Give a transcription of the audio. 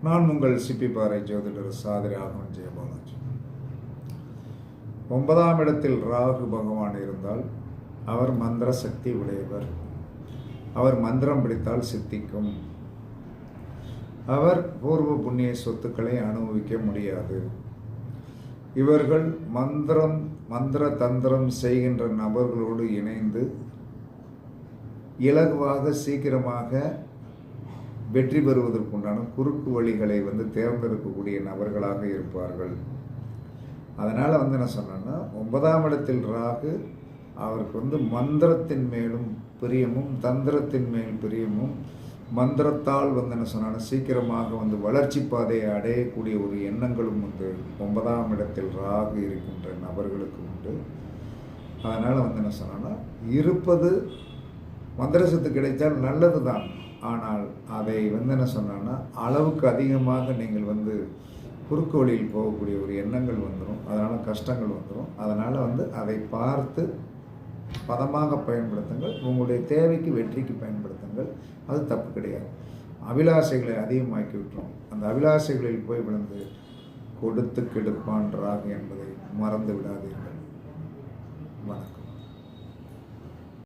நான் உங்கள் சிப்பி பாறை ஜோதிடர் சாதிரி ஆகவன் ஜெயபாலாஜி. 9ஆம் இடத்தில் ராகு பகவான் இருந்தால் அவர் மந்திர சக்தி உடையவர். அவர் மந்திரம் பிடித்தால் சித்திக்கும். அவர் பூர்வ புண்ணிய சொத்துக்களை அனுபவிக்க முடியாது. இவர்கள் மந்திர தந்திரம் செய்கின்ற நபர்களோடு இணைந்து இலகுவாக சீக்கிரமாக வெற்றி பெறுவதற்குண்டான குறுக்கு வழிகளை தேர்ந்தெடுக்கக்கூடிய நபர்களாக இருப்பார்கள். அதனால் என்ன சொன்னேன்னா, 9ஆம் இடத்தில் ராகு அவருக்கு மந்திரத்தின் மேலும் பிரியமும் தந்திரத்தின் மேல் பிரியமும் மந்திரத்தால் என்ன சொன்னாலும் சீக்கிரமாக வளர்ச்சி பாதையை அடையக்கூடிய ஒரு எண்ணங்களும் 9ஆம் இடத்தில் ராகு இருக்கின்ற நபர்களுக்கு உண்டு. அதனால் என்ன சொன்னா, இருப்பது மந்திர சொத்து கிடைத்தால் நல்லது தான். ஆனால் அதை என்ன சொன்னா, அளவுக்கு அதிகமாக நீங்கள் குறுக்கு வழியில் போகக்கூடிய ஒரு எண்ணங்கள் வந்துடும். அதனால் கஷ்டங்கள் வந்துடும். அதனால் அதை பார்த்து பதமாக பயன்படுத்துங்கள். உங்களுடைய தேவைக்கு வெற்றிக்கு பயன்படுத்துங்கள். அது தப்பு கிடையாது. அபிலாஷைகளை அதிகமாக்கி விட்டுரும். அந்த அபிலாஷைகளில் போய் கொடுத்து கெடுப்பான் ராகு என்பதை மறந்து விடாதீர்கள். வணக்கம்.